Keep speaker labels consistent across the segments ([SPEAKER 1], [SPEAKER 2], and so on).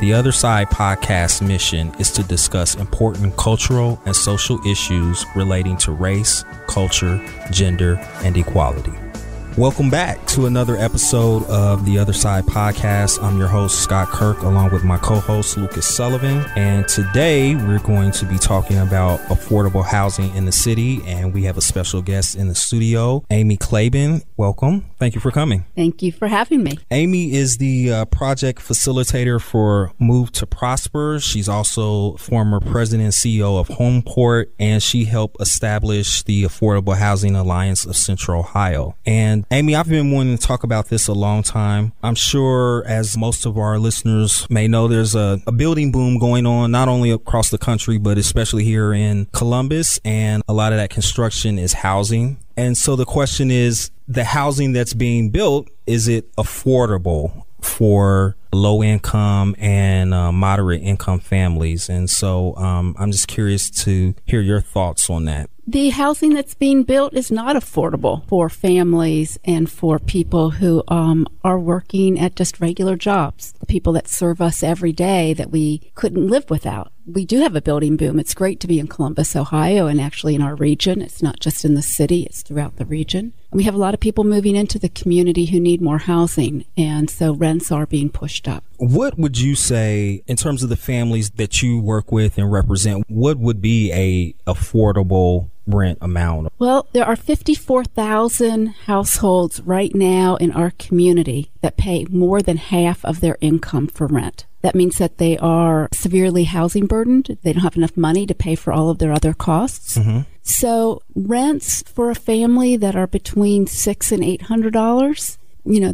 [SPEAKER 1] The Other Side podcast mission is to discuss important cultural and social issues relating to race, culture, gender, and equality. Welcome back to another episode of The Other Side podcast. I'm your host, Scott Kirk, along with my co-host, Lucas Sullivan. And today we're going to be talking about affordable housing in the city. And we have a special guest in the studio, Amy Klaben. Welcome. Thank you for coming.
[SPEAKER 2] Thank you for having me.
[SPEAKER 1] Amy is the project facilitator for Move to Prosper. She's also former president and CEO of Homeport, and she helped establish the Affordable Housing Alliance of Central Ohio. And Amy, I've been wanting to talk about this a long time. I'm sure, as most of our listeners may know, there's a building boom going on, not only across the country, but especially here in Columbus. And a lot of that construction is housing. And so the question is, the housing that's being built, is it affordable for low income and moderate income families? And so I'm just curious to hear your thoughts on that.
[SPEAKER 2] The housing that's being built is not affordable for families and for people who are working at just regular jobs, the people that serve us every day that we couldn't live without. We do have a building boom. It's great to be in Columbus, Ohio, and actually in our region. It's not just in the city, it's throughout the region. And we have a lot of people moving into the community who need more housing, and so rents are being pushed up.
[SPEAKER 1] What would you say, in terms of the families that you work with and represent, what would be a affordable rent amount?
[SPEAKER 2] Well, there are 54,000 households right now in our community that pay more than half of their income for rent. That means that they are severely housing burdened. They don't have enough money to pay for all of their other costs. Mm-hmm. So rents for a family that are between $600 and $800,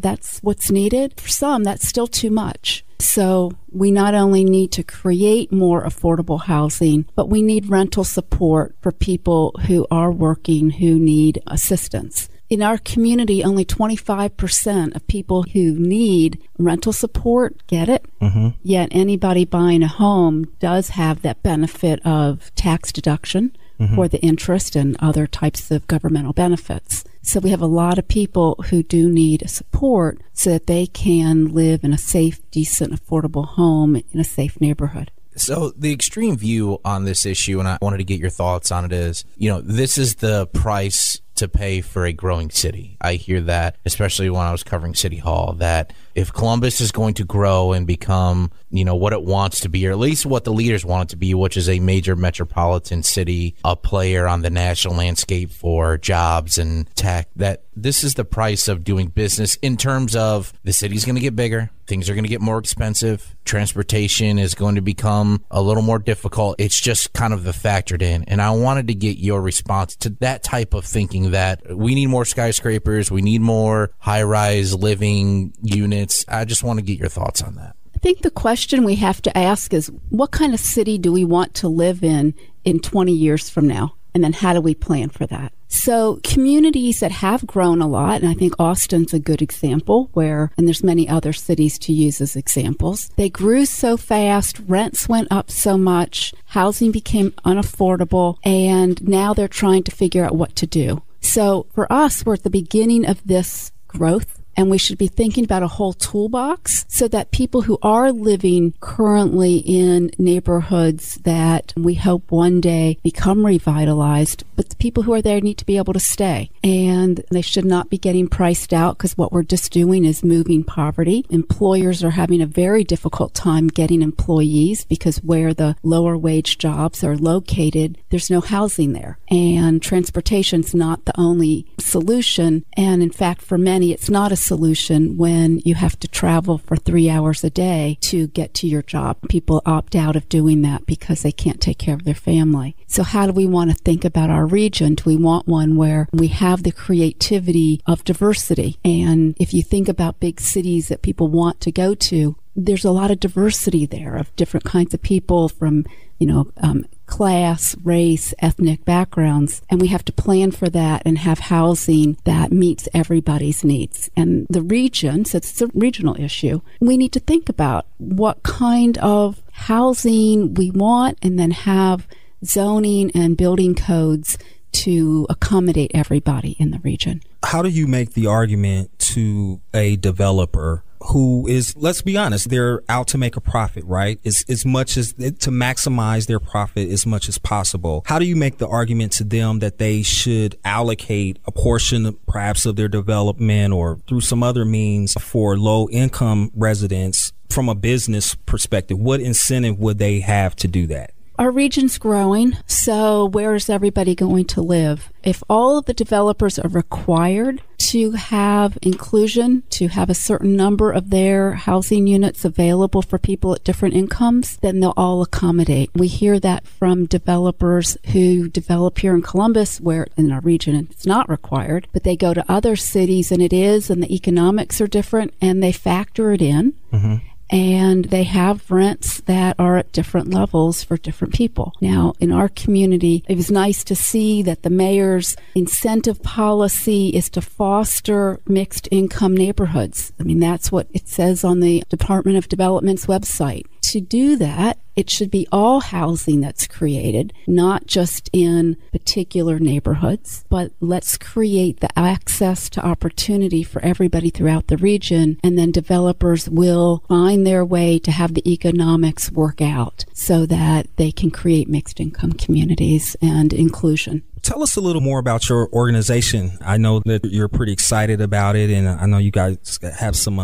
[SPEAKER 2] that's what's needed. For some, that's still too much. So we not only need to create more affordable housing, but we need rental support for people who are working, who need assistance. In our community, only 25% of people who need rental support get it. Mm-hmm. Yet anybody buying a home does have that benefit of tax deduction for the interest and other types of governmental benefits. So we have a lot of people who do need support so that they can live in a safe, decent, affordable home in a safe neighborhood.
[SPEAKER 3] So the extreme view on this issue, and I wanted to get your thoughts on it, is, this is the price to pay for a growing city. I hear that, especially when I was covering City Hall, that if Columbus is going to grow and become, what it wants to be, or at least what the leaders want it to be, which is a major metropolitan city, a player on the national landscape for jobs and tech, that this is the price of doing business in terms of the city's going to get bigger, things are going to get more expensive, transportation is going to become a little more difficult. It's just kind of the factored in. And I wanted to get your response to that type of thinking, that we need more skyscrapers, we need more high-rise living units. I just want to get your thoughts on that.
[SPEAKER 2] I think the question we have to ask is, what kind of city do we want to live in 20 years from now? And then how do we plan for that? So communities that have grown a lot, and I think Austin's a good example and there's many other cities to use as examples. They grew so fast, rents went up so much, housing became unaffordable, and now they're trying to figure out what to do. So for us, we're at the beginning of this growth, and we should be thinking about a whole toolbox so that people who are living currently in neighborhoods that we hope one day become revitalized, but the people who are there need to be able to stay. And they should not be getting priced out, because what we're just doing is moving poverty. Employers are having a very difficult time getting employees because where the lower wage jobs are located, there's no housing there. And transportation's not the only solution. And in fact, for many, it's not a solution when you have to travel for 3 hours a day to get to your job. People opt out of doing that because they can't take care of their family. So how do we want to think about our region? Do we want one where we have the creativity of diversity? And if you think about big cities that people want to go to, there's a lot of diversity there of different kinds of people from, class, race, ethnic backgrounds, and we have to plan for that and have housing that meets everybody's needs. And the region, since it's a regional issue, we need to think about what kind of housing we want and then have zoning and building codes to accommodate everybody in the region.
[SPEAKER 1] How do you make the argument to a developer who is, let's be honest, they're out to make a profit, right? As much as to maximize their profit as much as possible. How do you make the argument to them that they should allocate a portion perhaps of their development or through some other means for low income residents from a business perspective? What incentive would they have to do that?
[SPEAKER 2] Our region's growing, so where is everybody going to live? If all of the developers are required to have inclusion, to have a certain number of their housing units available for people at different incomes, then they'll all accommodate. We hear that from developers who develop here in Columbus, where in our region it's not required, but they go to other cities and it is, and the economics are different, and they factor it in. Mm-hmm. And they have rents that are at different levels for different people. Now, in our community, it was nice to see that the mayor's incentive policy is to foster mixed income neighborhoods. I mean, that's what it says on the Department of Development's website. To do that, it should be all housing that's created, not just in particular neighborhoods, but let's create the access to opportunity for everybody throughout the region, and then developers will find their way to have the economics work out so that they can create mixed income communities and inclusion.
[SPEAKER 1] Tell us a little more about your organization. I know that you're pretty excited about it, and I know you guys have some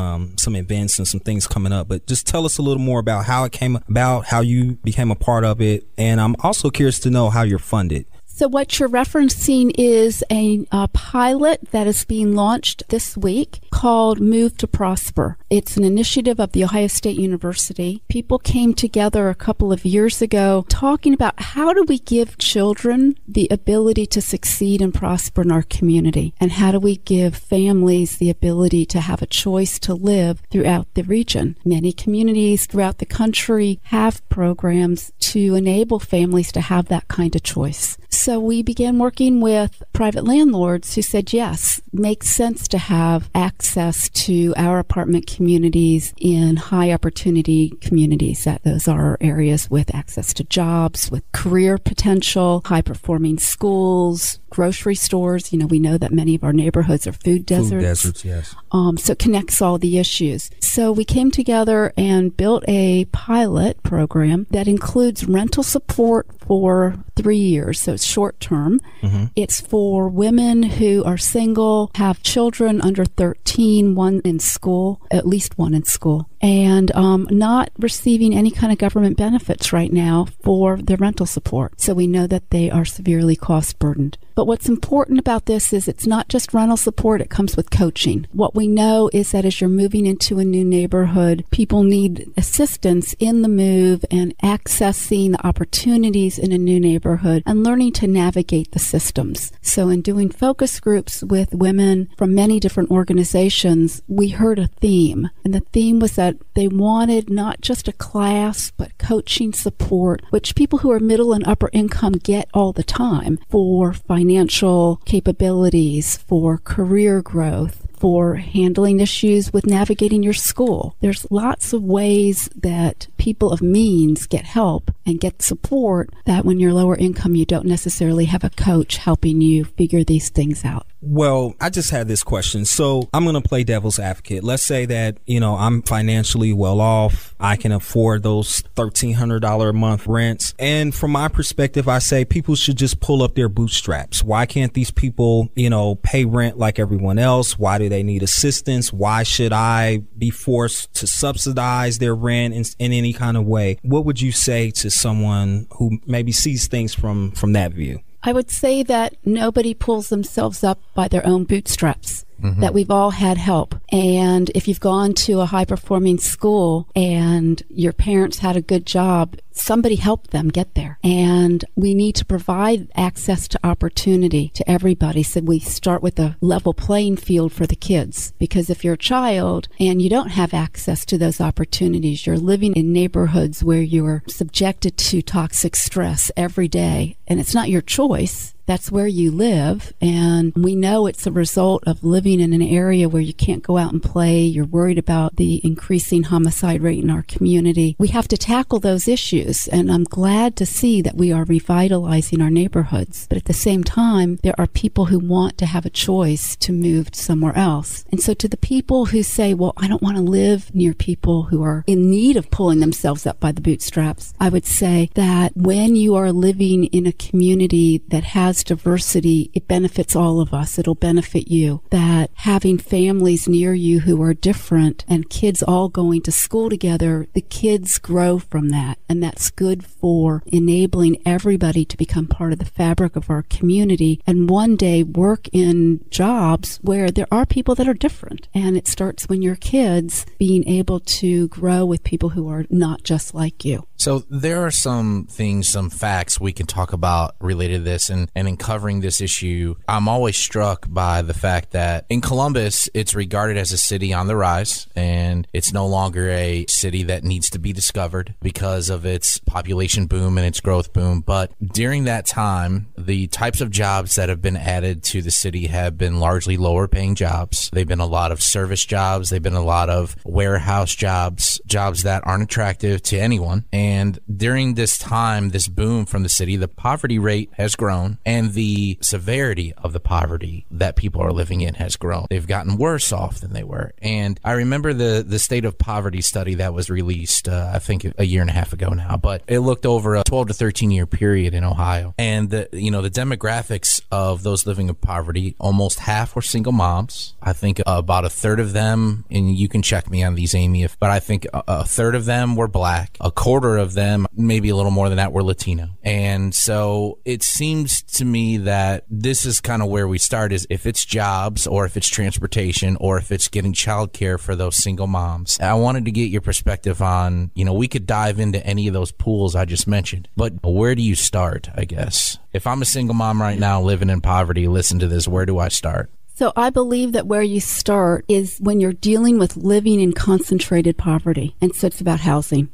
[SPEAKER 1] events and some things coming up, but just tell us a little more about how it came about, how you became a part of it, and I'm also curious to know how you're funded.
[SPEAKER 2] So what you're referencing is a pilot that is being launched this week called Move to Prosper. It's an initiative of The Ohio State University. People came together a couple of years ago talking about how do we give children the ability to succeed and prosper in our community, and how do we give families the ability to have a choice to live throughout the region. Many communities throughout the country have programs to enable families to have that kind of choice. So we began working with private landlords who said, yes, makes sense to have access to our apartment communities in high opportunity communities. That those are areas with access to jobs, with career potential, high performing schools, grocery stores. You know, we know that many of our neighborhoods are food deserts.
[SPEAKER 1] Food deserts, yes.
[SPEAKER 2] So it connects all the issues. So we came together and built a pilot program that includes rental support for 3 years. So it's short term. Mm-hmm. It's for women who are single, have children under 13, one in school, at least one in school, and not receiving any kind of government benefits right now for their rental support. So we know that they are severely cost burdened. But what's important about this is it's not just rental support, it comes with coaching. What we know is that as you're moving into a new neighborhood, people need assistance in the move and accessing the opportunities in a new neighborhood and learning to navigate the systems. So in doing focus groups with women from many different organizations, we heard a theme. And the theme was that they wanted not just a class, but coaching support, which people who are middle and upper income get all the time for financial capabilities, for career growth, for handling issues with navigating your school. There's lots of ways that people of means get help and get support that when you're lower income, you don't necessarily have a coach helping you figure these things out.
[SPEAKER 1] Well, I just had this question. So I'm going to play devil's advocate. Let's say that, you know, I'm financially well off. I can afford those $1,300 a month rents. And from my perspective, I say people should just pull up their bootstraps. Why can't these people, you know, pay rent like everyone else? Why do they need assistance? Why should I be forced to subsidize their rent in any kind of way? What would you say to someone who maybe sees things from that view?
[SPEAKER 2] I would say that nobody pulls themselves up by their own bootstraps, that we've all had help. And if you've gone to a high-performing school and your parents had a good job, somebody helped them get there. And we need to provide access to opportunity to everybody. So we start with a level playing field for the kids. Because if you're a child and you don't have access to those opportunities, you're living in neighborhoods where you're subjected to toxic stress every day, and it's not your choice. That's where you live, and we know it's a result of living in an area where you can't go out and play. You're worried about the increasing homicide rate in our community. We have to tackle those issues, and I'm glad to see that we are revitalizing our neighborhoods. But at the same time, there are people who want to have a choice to move somewhere else. And so to the people who say, well, I don't want to live near people who are in need of pulling themselves up by the bootstraps, I would say that when you are living in a community that has diversity, it benefits all of us. It'll benefit you. That having families near you who are different and kids all going to school together, the kids grow from that. And that's good for enabling everybody to become part of the fabric of our community and one day work in jobs where there are people that are different. And it starts when you're kids being able to grow with people who are not just like you.
[SPEAKER 3] So there are some things, some facts we can talk about related to this. And in covering this issue, I'm always struck by the fact that in Columbus, it's regarded as a city on the rise, and it's no longer a city that needs to be discovered because of its population boom and its growth boom. But during that time, the types of jobs that have been added to the city have been largely lower paying jobs. They've been a lot of service jobs. They've been a lot of warehouse jobs, jobs that aren't attractive to anyone. And during this time, this boom from the city, the poverty rate has grown and the severity of the poverty that people are living in has grown. They've gotten worse off than they were. And I remember the state of poverty study that was released, I think a year and a half ago now, but it looked over a 12 to 13 year period in Ohio. And the demographics of those living in poverty, almost half were single moms. I think about a third of them, and you can check me on these, Amy, but I think a third of them were Black. A quarter of them, maybe a little more than that, were Latino. And so it seems to me that this is kind of where we start, is if it's jobs or if it's transportation or if it's getting childcare for those single moms. I wanted to get your perspective on, we could dive into any of those pools I just mentioned, but where do you start, I guess? If I'm a single mom right now living in poverty, listen to this, where do I start?
[SPEAKER 2] So I believe that where you start is when you're dealing with living in concentrated poverty. And so it's about housing,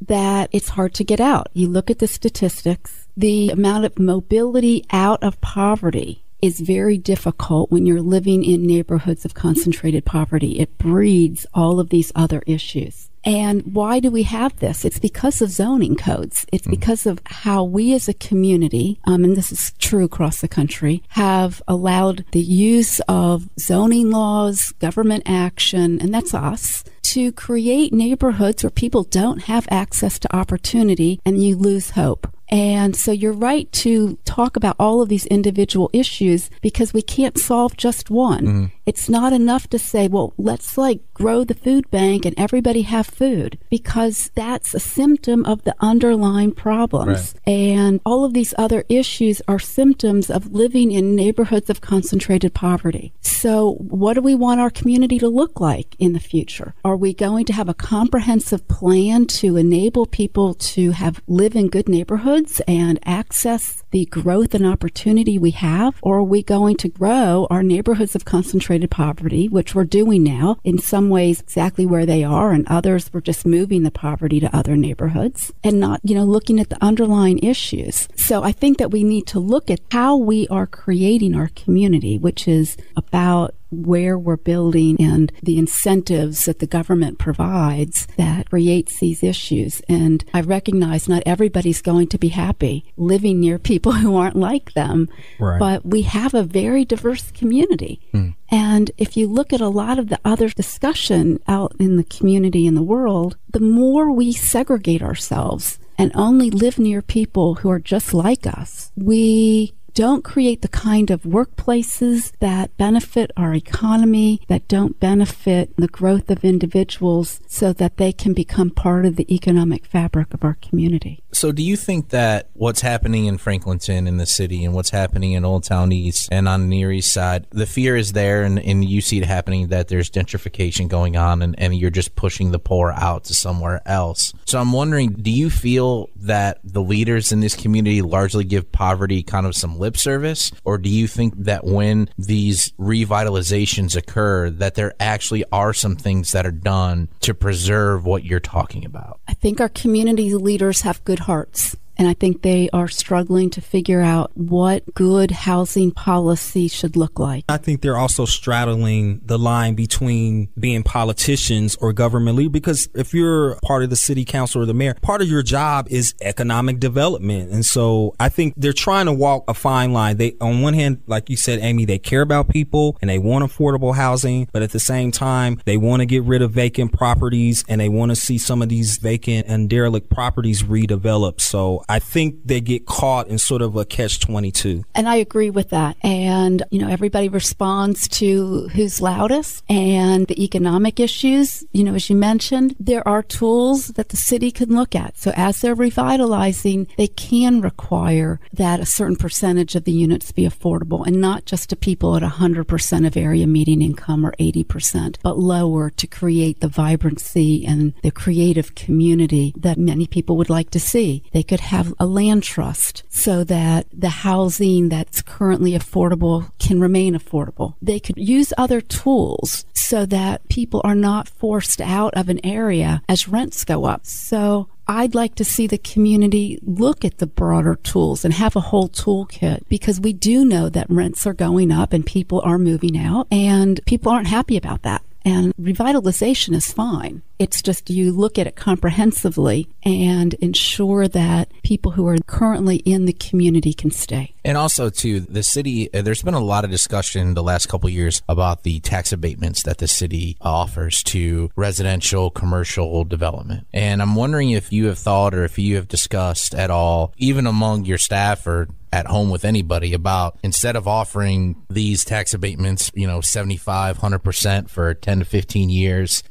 [SPEAKER 2] that it's hard to get out. You look at the statistics, the amount of mobility out of poverty is very difficult when you're living in neighborhoods of concentrated poverty. It breeds all of these other issues. And why do we have this? It's because of zoning codes. It's because of how we as a community, and this is true across the country, have allowed the use of zoning laws, government action, and that's us, to create neighborhoods where people don't have access to opportunity and you lose hope. And so you're right to talk about all of these individual issues because we can't solve just one. It's not enough to say, well, let's grow the food bank and everybody have food, because that's a symptom of the underlying problems. Right. And all of these other issues are symptoms of living in neighborhoods of concentrated poverty. So what do we want our community to look like in the future? Are we going to have a comprehensive plan to enable people to live in good neighborhoods and access the growth and opportunity we have? Or are we going to grow our neighborhoods of concentrated poverty, which we're doing now, in some ways exactly where they are, and others we're just moving the poverty to other neighborhoods and not, looking at the underlying issues. So I think that we need to look at how we are creating our community, which is about where we're building and the incentives that the government provides that creates these issues. And I recognize not everybody's going to be happy living near people who aren't like them, right. But we have a very diverse community. And if you look at a lot of the other discussion out in the community in the world, the more we segregate ourselves and only live near people who are just like us, we don't create the kind of workplaces that benefit our economy, that don't benefit the growth of individuals so that they can become part of the economic fabric of our community.
[SPEAKER 3] So do you think that what's happening in Franklinton in the city and what's happening in Old Town East and on the Near East Side, the fear is there and you see it happening, that there's gentrification going on and you're just pushing the poor out to somewhere else? So I'm wondering, do you feel that the leaders in this community largely give poverty kind of some lip service, or do you think that when these revitalizations occur that there actually are some things that are done to preserve what you're talking about?
[SPEAKER 2] I think our community leaders have good hearts. And I think they are struggling to figure out what good housing policy should look like.
[SPEAKER 1] I think they're also straddling the line between being politicians or government leaders, because if you're part of the city council or the mayor, part of your job is economic development. And so I think they're trying to walk a fine line. They, on one hand, like you said, Amy, they care about people and they want affordable housing, but at the same time, they want to get rid of vacant properties and they want to see some of these vacant and derelict properties redeveloped. So I think they get caught in sort of a catch-22.
[SPEAKER 2] And I agree with that. And, everybody responds to who's loudest, and the economic issues, as you mentioned, there are tools that the city can look at. So as they're revitalizing, they can require that a certain percentage of the units be affordable, and not just to people at 100% of area median income or 80%, but lower, to create the vibrancy and the creative community that many people would like to see. They could have a land trust so that the housing that's currently affordable can remain affordable. They could use other tools so that people are not forced out of an area as rents go up. So I'd like to see the community look at the broader tools and have a whole toolkit, because we do know that rents are going up and people are moving out, and people aren't happy about that. And revitalization is fine. It's just you look at it comprehensively and ensure that people who are currently in the community can stay.
[SPEAKER 3] And also, too, the city, there's been a lot of discussion the last couple of years about the tax abatements that the city offers to residential, commercial development. And I'm wondering if you have thought, or if you have discussed at all, even among your staff or at home with anybody, about, instead of offering these tax abatements, 75, 100% for 10 to 15 years,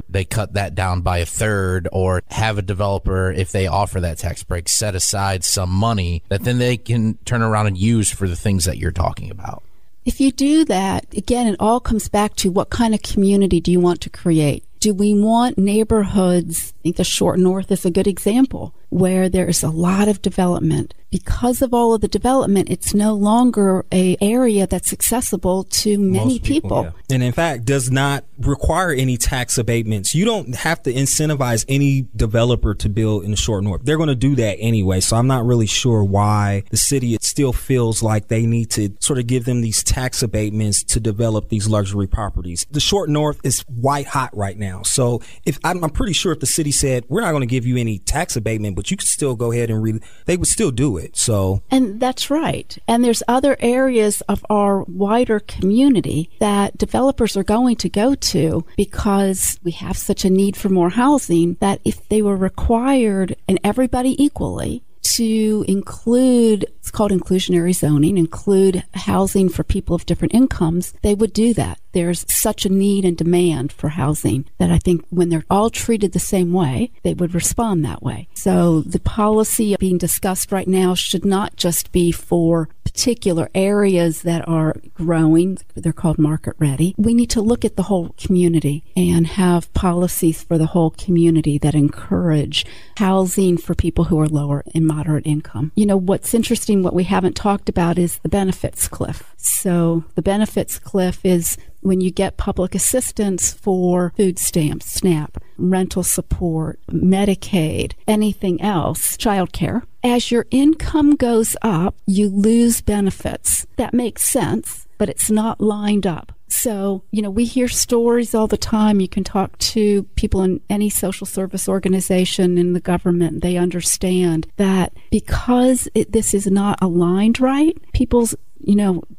[SPEAKER 3] they cut that down by a third, or have a developer, if they offer that tax break, set aside some money that then they can turn around and use for the things that you're talking about.
[SPEAKER 2] If you do that, again, it all comes back to what kind of community do you want to create? Do we want neighborhoods? I think the Short North is a good example, where there is a lot of development. Because of all of the development, it's no longer an area that's accessible to many people.
[SPEAKER 1] Yeah. And in fact, does not require any tax abatements. You don't have to incentivize any developer to build in the Short North. They're going to do that anyway. So I'm not really sure why the city still feels like they need to sort of give them these tax abatements to develop these luxury properties. The Short North is white hot right now. So if I'm pretty sure if the city said, we're not going to give you any tax abatement, but you can still go ahead and they would still do it. So, and
[SPEAKER 2] that's right. And there's other areas of our wider community that developers are going to go to, because we have such a need for more housing, that if they were required, and everybody equally, to include, it's called inclusionary zoning, include housing for people of different incomes, they would do that. There's such a need and demand for housing that I think when they're all treated the same way, they would respond that way. So the policy being discussed right now should not just be for particular areas that are growing. They're called market ready. We need to look at the whole community and have policies for the whole community that encourage housing for people who are lower and moderate income. What's interesting, what we haven't talked about, is the benefits cliff. So the benefits cliff is when you get public assistance for food stamps, SNAP, rental support, Medicaid, anything else, childcare. As your income goes up, you lose benefits. That makes sense, but it's not lined up. So, we hear stories all the time. You can talk to people in any social service organization in the government. They understand that because this is not aligned right, people's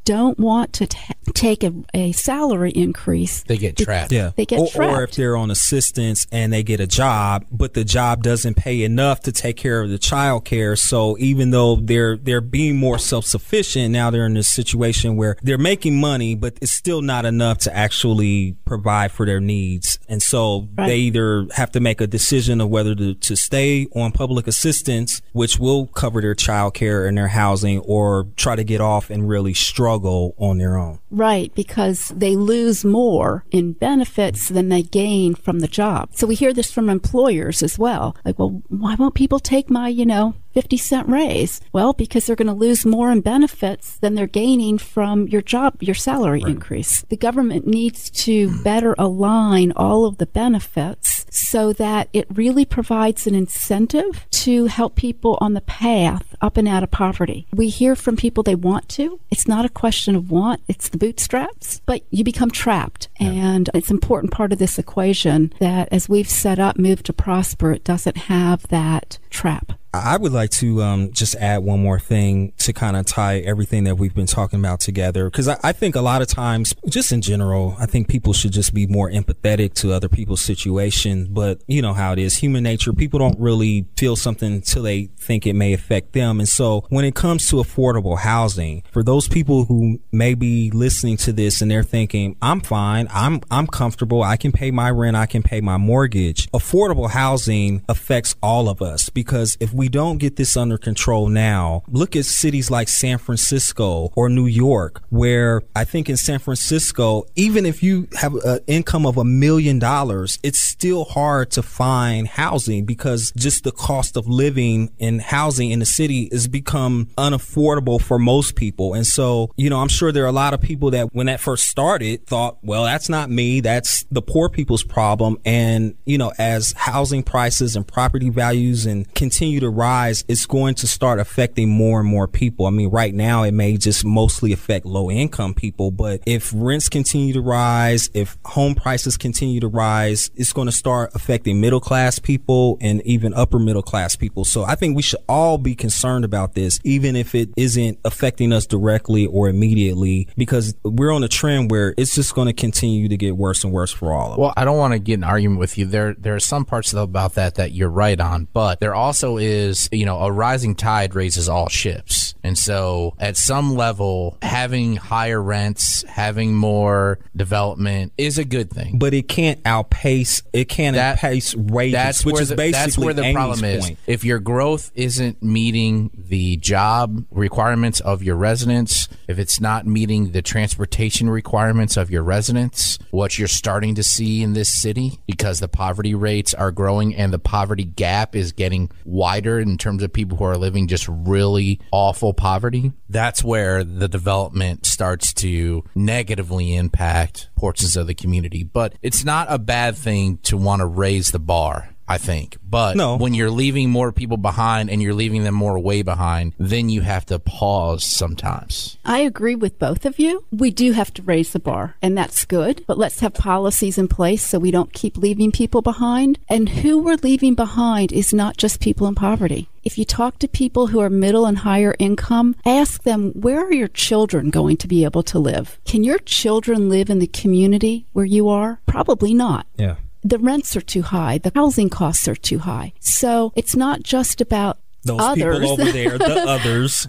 [SPEAKER 2] don't want to take a salary increase.
[SPEAKER 3] They get trapped.
[SPEAKER 1] Yeah.
[SPEAKER 2] They get trapped.
[SPEAKER 1] Or if they're on assistance and they get a job, but the job doesn't pay enough to take care of the child care. So even though they're being more self-sufficient, now they're in a situation where they're making money, but it's still not enough to actually provide for their needs. And so they either have to make a decision of whether to stay on public assistance, which will cover their child care and their housing, or try to get off and really struggle on their own.
[SPEAKER 2] Right, because they lose more in benefits than they gain from the job. So we hear this from employers as well. Like, well, why won't people take my, 50-cent raise? Well, because they're going to lose more in benefits than they're gaining from your job, your salary increase. The government needs to better align all of the benefits so that it really provides an incentive to help people on the path up and out of poverty. We hear from people they want to. It's not a question of want, it's the bootstraps, but you become trapped. Yeah. And it's an important part of this equation that as we've set up Move to Prosper, it doesn't have that trap.
[SPEAKER 1] I would like to just add one more thing to kind of tie everything that we've been talking about together, because I think a lot of times, just in general, I think people should just be more empathetic to other people's situation. But you know how it is, human nature. People don't really feel something until they think it may affect them. And so when it comes to affordable housing, for those people who may be listening to this and they're thinking, I'm fine, I'm comfortable, I can pay my rent, I can pay my mortgage. Affordable housing affects all of us, because if we don't get this under control now, look at cities like San Francisco or New York, where I think in San Francisco, even if you have an income of $1 million, it's still hard to find housing because just the cost of living and housing in the city has become unaffordable for most people. And so, you know, I'm sure there are a lot of people that when that first started thought, well, that's not me, that's the poor people's problem. And, you know, as housing prices and property values and continue to rise, it's going to start affecting more and more people. I mean, right now it may just mostly affect low income people, but if rents continue to rise, if home prices continue to rise, it's going to start affecting middle class people and even upper middle class people. So I think we should all be concerned about this, even if it isn't affecting us directly or immediately, because we're on a trend where it's just going to continue to get worse and worse for all of us.
[SPEAKER 3] Well, I don't want to get an argument with you. There are some parts about that you're right on, but there also is, you know, a rising tide raises all ships. And so at some level, having higher rents, having more development is a good thing.
[SPEAKER 1] But it can't outpace wages,
[SPEAKER 3] that's
[SPEAKER 1] which is basically
[SPEAKER 3] that's where the
[SPEAKER 1] Amy's
[SPEAKER 3] problem is.
[SPEAKER 1] point.
[SPEAKER 3] If your growth isn't meeting the job requirements of your residents, if it's not meeting the transportation requirements of your residents, what you're starting to see in this city, because the poverty rates are growing and the poverty gap is getting wider in terms of people who are living just really awful poverty, that's where the development starts to negatively impact portions of the community. But it's not a bad thing to want to raise the bar, I think. But when you're leaving more people behind and you're leaving them more way behind, then you have to pause sometimes.
[SPEAKER 2] I agree with both of you. We do have to raise the bar, and that's good. But let's have policies in place so we don't keep leaving people behind. And who we're leaving behind is not just people in poverty. If you talk to people who are middle and higher income, ask them, where are your children going to be able to live? Can your children live in the community where you are? Probably not.
[SPEAKER 1] Yeah.
[SPEAKER 2] The rents are too high. The housing costs are too high. So it's not just about
[SPEAKER 1] those
[SPEAKER 2] others.
[SPEAKER 1] People over there, the others.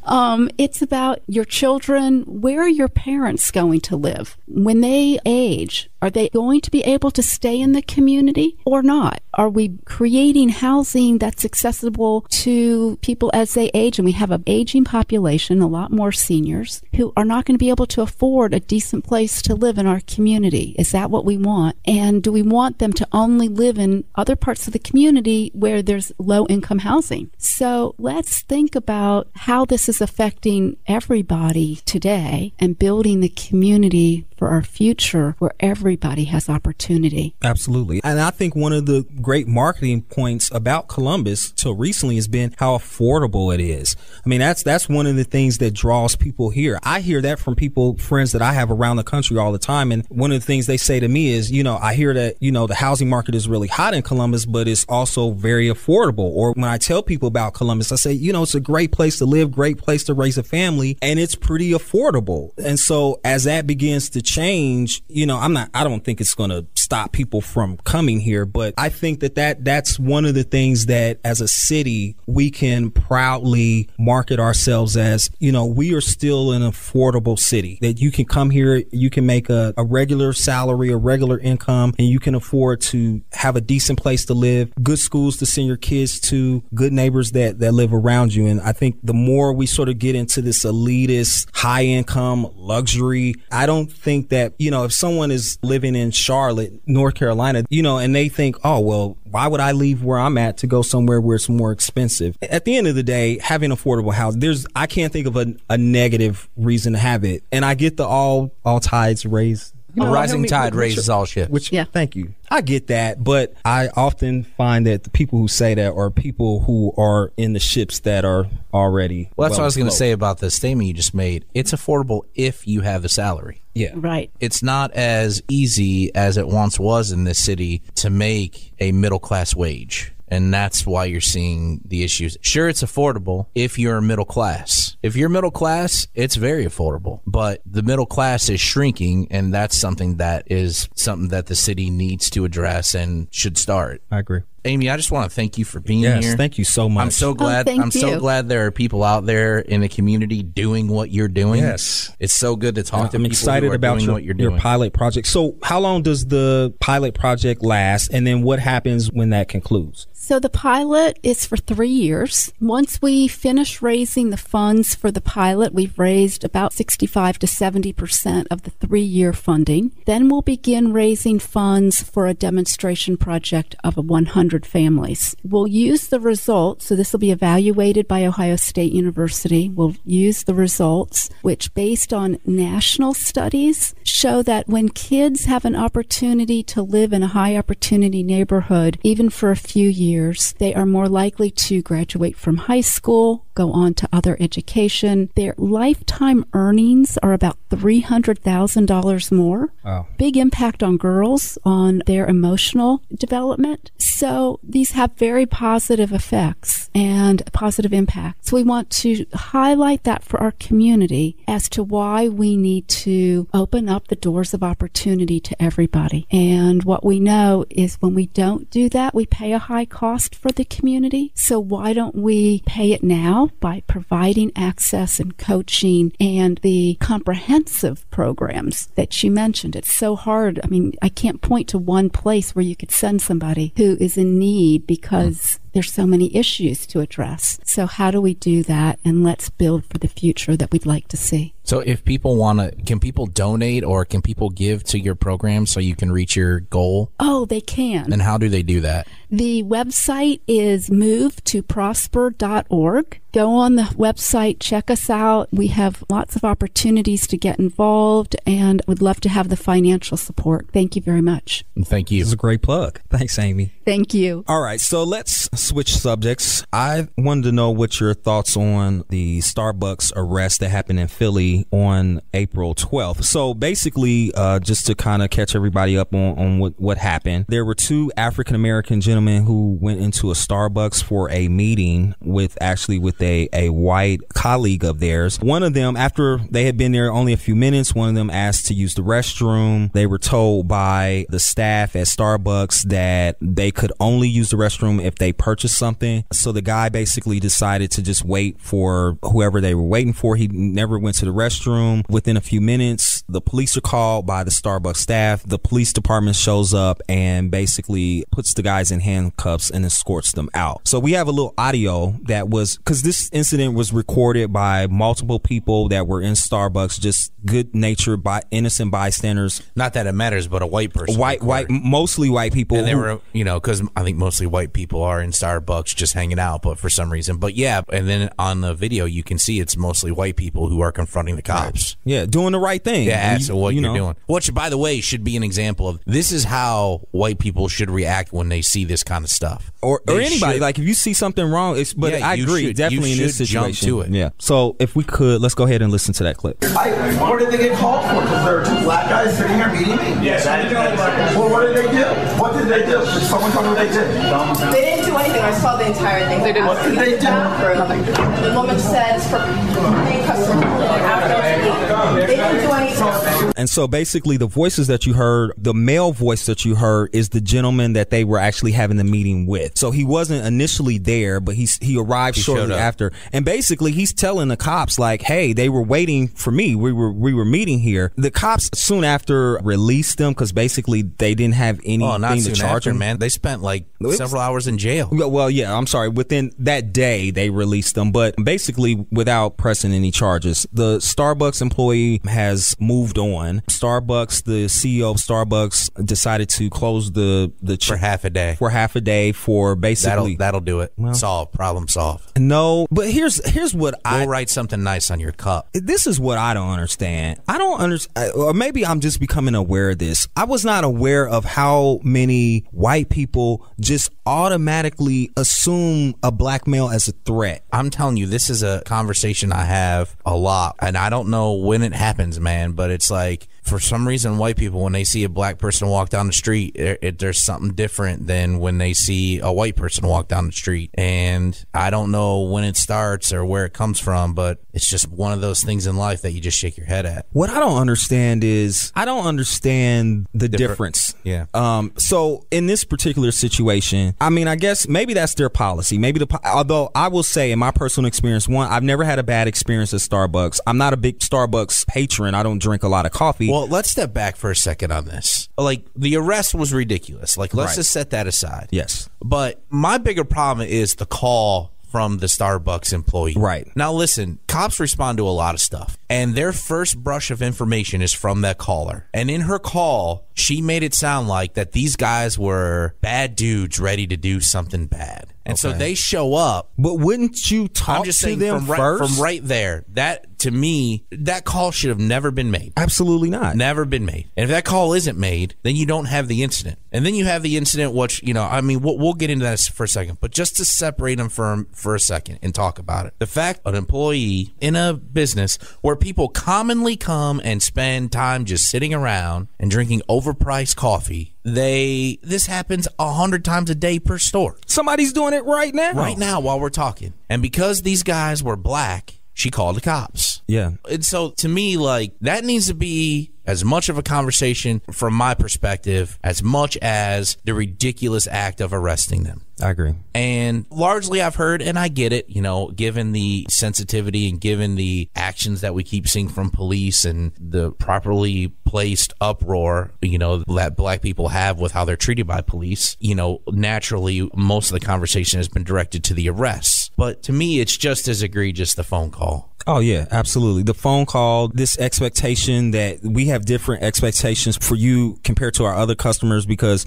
[SPEAKER 2] It's about your children. Where are your parents going to live? When they age, are they going to be able to stay in the community or not? Are we creating housing that's accessible to people as they age? And we have an aging population, a lot more seniors, who are not going to be able to afford a decent place to live in our community. Is that what we want? And do we want them to only live in other parts of the community where there's low-income housing? So let's think about how this is affecting everybody today and building the community for our future where everybody has opportunity.
[SPEAKER 1] Absolutely. And I think one of the great marketing points about Columbus till recently has been how affordable it is. I mean, that's one of the things that draws people here. I hear that from people, friends that I have around the country all the time. And one of the things they say to me is, you know, I hear that, you know, the housing market is really hot in Columbus, but it's also very affordable. Or when I tell people about Columbus, I say, you know, it's a great place to live, great place to raise a family, and it's pretty affordable. And so as that begins to change, you know, I don't think it's going to stop people from coming here, but I think that's one of the things that as a city, we can proudly market ourselves as, you know, we are still an affordable city, that you can come here, you can make a regular salary, a regular income, and you can afford to have a decent place to live, good schools to send your kids to, good neighbors that live around you. And I think the more we sort of get into this elitist, high income luxury, I don't think that, you know, if someone is living in Charlotte, North Carolina, you know, and they think, oh, well, why would I leave where I'm at to go somewhere where it's more expensive? At the end of the day, having affordable housing, I can't think of a negative reason to have it. And I get the all tides raise
[SPEAKER 3] A rising tide raises all ships.
[SPEAKER 1] Thank you. I get that, but I often find that the people who say that are people who are in the ships that are already.
[SPEAKER 3] Well, that's what I was going to say about the statement you just made. It's affordable if you have the salary.
[SPEAKER 1] Yeah.
[SPEAKER 2] Right.
[SPEAKER 3] It's not as easy as it once was in this city to make a middle class wage. And that's why you're seeing the issues. Sure, it's affordable if you're middle class. If you're middle class, it's very affordable. But the middle class is shrinking, and that's something that the city needs to address and should start.
[SPEAKER 1] I agree.
[SPEAKER 3] Amy, I just want to thank you for being here.
[SPEAKER 1] Yes, thank you so much.
[SPEAKER 3] I'm so glad. So glad there are people out there in the community doing what you're doing.
[SPEAKER 1] Yes,
[SPEAKER 3] it's so good to talk to people.
[SPEAKER 1] I'm excited about your pilot project. So, how long does the pilot project last, and then what happens when that concludes?
[SPEAKER 2] So the pilot is for 3 years. Once we finish raising the funds for the pilot, we've raised about 65 to 70% of the 3-year funding. Then we'll begin raising funds for a demonstration project of 100 families. We'll use the results, so this will be evaluated by Ohio State University. We'll use the results, which based on national studies show that when kids have an opportunity to live in a high opportunity neighborhood, even for a few years, they are more likely to graduate from high school, go on to other education. Their lifetime earnings are about $300,000 more.
[SPEAKER 1] Wow.
[SPEAKER 2] Big impact on girls, on their emotional development. So these have very positive effects and positive impact. So we want to highlight that for our community as to why we need to open up the doors of opportunity to everybody. And what we know is when we don't do that, we pay a high cost for the community. So why don't we pay it now by providing access and coaching and the comprehensive programs that you mentioned? It's so hard. I mean, I can't point to one place where you could send somebody who is in need because there's so many issues to address. So how do we do that? And let's build for the future that we'd like to see.
[SPEAKER 3] So if people want to, can people donate or can people give to your program so you can reach your goal?
[SPEAKER 2] Oh, they can.
[SPEAKER 3] And how do they do that?
[SPEAKER 2] The website is movetoprosper.org. Go on the website, check us out. We have lots of opportunities to get involved and would love to have the financial support. Thank you very much.
[SPEAKER 3] Thank you.
[SPEAKER 1] This is a great plug. Thanks, Amy.
[SPEAKER 2] Thank you.
[SPEAKER 1] All right, so let's switch subjects. I wanted to know what your thoughts on the Starbucks arrest that happened in Philly on April 12th. So basically, just to kind of catch everybody up on what happened, there were two African-American gentlemen who went into a Starbucks for a meeting with a white colleague of theirs. One of them, after they had been there only a few minutes, one of them asked to use the restroom. They were told by the staff at Starbucks that they could only use the restroom if they purchased something. So the guy basically decided to just wait for whoever they were waiting for. He never went to the restroom. Within a few minutes, the police are called by the Starbucks staff. The police department shows up and basically puts the guys in handcuffs and escorts them out. So we have a little audio that was, because this incident was recorded by multiple people that were in Starbucks, just good-natured, innocent bystanders.
[SPEAKER 3] Not that it matters, but a white person.
[SPEAKER 1] Mostly white people.
[SPEAKER 3] And they were, because I think mostly white people are in Starbucks just hanging out, but for some reason. But yeah, and then on the video, you can see it's mostly white people who are confronting the cops.
[SPEAKER 1] Right. Yeah, doing the right thing.
[SPEAKER 3] Yeah, that's what you're doing. Which, by the way, should be an example of this is how white people should react when they see this kind of stuff.
[SPEAKER 1] Or anybody, like if you see something wrong, I agree, definitely in this situation.
[SPEAKER 3] Jump to it.
[SPEAKER 1] Yeah. So if we could, let's go ahead and listen to that clip.
[SPEAKER 4] What did they get called for? Because there are two black guys sitting here meeting me? Yes, I didn't know. Well, what did they do? What did they do? Did someone tell me what they did?
[SPEAKER 5] They didn't do anything. I saw the entire thing. They didn't.
[SPEAKER 4] What did they do?
[SPEAKER 5] The woman said it's for paying customers after they didn't do anything.
[SPEAKER 1] And so basically the voices that you heard, the male voice that you heard is the gentleman that they were actually having the meeting with. So he wasn't initially there, but he arrived shortly after. And basically he's telling the cops like, hey, they were waiting for me. We were meeting here. The cops soon after released them because basically they didn't have anything to charge them.
[SPEAKER 3] Man, they spent like several hours in jail.
[SPEAKER 1] Well, yeah, I'm sorry. Within that day they released them, but basically without pressing any charges. The Starbucks employee has moved on. Starbucks, the CEO of Starbucks, decided to close the
[SPEAKER 3] for half a day.
[SPEAKER 1] For basically
[SPEAKER 3] that'll do it. Problem solved.
[SPEAKER 1] No, but here's what
[SPEAKER 3] we'll write something nice on your cup.
[SPEAKER 1] This is what I don't understand. I don't understand, or maybe I'm just becoming aware of this. I was not aware of how many white people just automatically assume a black male as a threat.
[SPEAKER 3] I'm telling you, this is a conversation I have a lot, and I don't know when it happens, man, but it's like, for some reason, white people, when they see a black person walk down the street, there's something different than when they see a white person walk down the street. And I don't know when it starts or where it comes from, but it's just one of those things in life that you just shake your head at.
[SPEAKER 1] What I don't understand is, I don't understand the difference.
[SPEAKER 3] Yeah.
[SPEAKER 1] So in this particular situation, I mean, I guess maybe that's their policy. Although I will say, in my personal experience, one, I've never had a bad experience at Starbucks. I'm not a big Starbucks patron. I don't drink a lot of coffee.
[SPEAKER 3] Well, let's step back for a second on this. Like, the arrest was ridiculous. Like, let's just set that aside.
[SPEAKER 1] Yes.
[SPEAKER 3] But my bigger problem is the call from the Starbucks employee.
[SPEAKER 1] Right.
[SPEAKER 3] Now, listen, cops respond to a lot of stuff, and their first brush of information is from that caller. And in her call, she made it sound like that these guys were bad dudes ready to do something bad. And so they show up.
[SPEAKER 1] But wouldn't you talk to them first?
[SPEAKER 3] From right there, that, to me, that call should have never been made.
[SPEAKER 1] Absolutely not.
[SPEAKER 3] Never been made. And if that call isn't made, then you don't have the incident. And then you have the incident, which, you know, I mean, we'll get into that for a second. But just to separate them for a second and talk about it. The fact an employee in a business where people commonly come and spend time just sitting around and drinking overpriced coffee, this happens 100 times a day per store.
[SPEAKER 1] Somebody's doing it right now.
[SPEAKER 3] Right now while we're talking. And because these guys were black, she called the cops.
[SPEAKER 1] Yeah.
[SPEAKER 3] And so to me, like, that needs to be as much of a conversation from my perspective as much as the ridiculous act of arresting them.
[SPEAKER 1] I agree.
[SPEAKER 3] And largely I've heard, and I get it, you know, given the sensitivity and given the actions that we keep seeing from police and the properly placed uproar, you know, that black people have with how they're treated by police, you know, naturally most of the conversation has been directed to the arrests. But to me, it's just as egregious, the phone call.
[SPEAKER 1] Oh, yeah, absolutely. The phone call, this expectation that we have different expectations for you compared to our other customers because,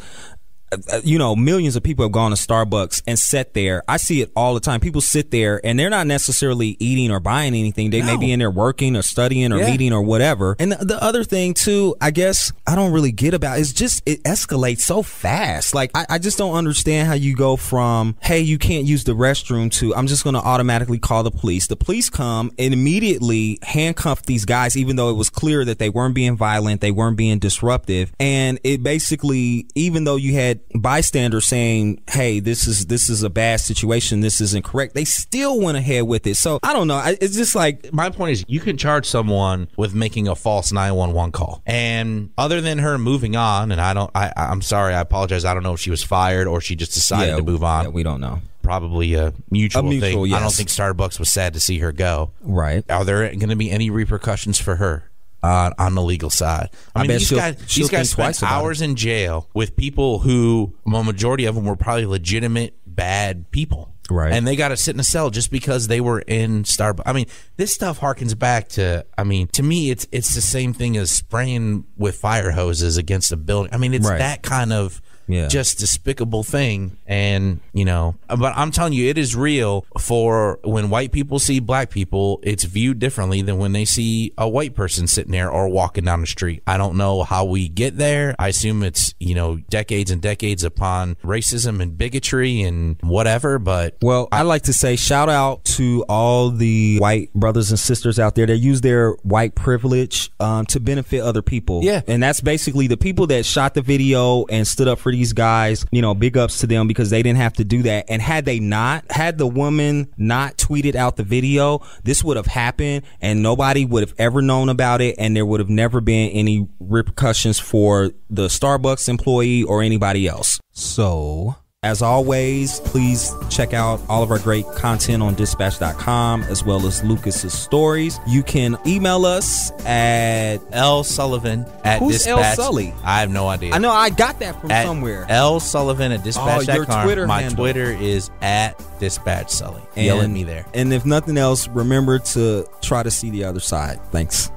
[SPEAKER 1] you know, millions of people have gone to Starbucks and sat there. I see it all the time. People sit there and they're not necessarily eating or buying anything. They may be in there working or studying or meeting or whatever. And the other thing, too, I guess I don't really get about is just it escalates so fast. Like, I just don't understand how you go from, hey, you can't use the restroom to I'm just going to automatically call the police. The police come and immediately handcuff these guys, even though it was clear that they weren't being violent, they weren't being disruptive. And it basically, even though you had bystanders saying, hey, this is a bad situation, this isn't correct, they still went ahead with it. So I don't know, it's just like,
[SPEAKER 3] my point is, you can charge someone with making a false 911 call, and other than her moving on, and I'm sorry, I apologize, I don't know if she was fired or she just decided to move on.
[SPEAKER 1] Yeah, we don't know.
[SPEAKER 3] Probably a mutual thing.
[SPEAKER 1] Yes.
[SPEAKER 3] I don't think Starbucks was sad to see her go.
[SPEAKER 1] Right.
[SPEAKER 3] Are there going to be any repercussions for her on the legal side? I mean, these guys spent hours in jail with people who, well, majority of them were probably legitimate bad people.
[SPEAKER 1] Right.
[SPEAKER 3] And they got to sit in a cell just because they were in Starbucks. I mean, this stuff harkens back to, I mean, to me, it's the same thing as spraying with fire hoses against a building. I mean, it's that kind of just despicable thing. And, you know, but I'm telling you, it is real. For when white people see black people, it's viewed differently than when they see a white person sitting there or walking down the street. I don't know how we get there. I assume it's, you know, decades and decades upon racism and bigotry and whatever. But
[SPEAKER 1] well, I like to say shout out to all the white brothers and sisters out there that use their white privilege to benefit other people.
[SPEAKER 3] Yeah.
[SPEAKER 1] And that's basically the people that shot the video and stood up for these guys. You know, big ups to them because they didn't have to do that. And had the woman not tweeted out the video, this would have happened and nobody would have ever known about it, and there would have never been any repercussions for the Starbucks employee or anybody else. So As always, please check out all of our great content on dispatch.com as well as Lucas's stories. You can email us at
[SPEAKER 3] lsullivan@dispatch.
[SPEAKER 1] Who's L. Sully?
[SPEAKER 3] I have no idea.
[SPEAKER 1] I know I got that from somewhere.
[SPEAKER 3] lsullivan@dispatch.com.
[SPEAKER 1] your Twitter
[SPEAKER 3] My
[SPEAKER 1] handle.
[SPEAKER 3] Twitter is @dispatchsully. Yell at me there.
[SPEAKER 1] And if nothing else, remember to try to see the other side. Thanks.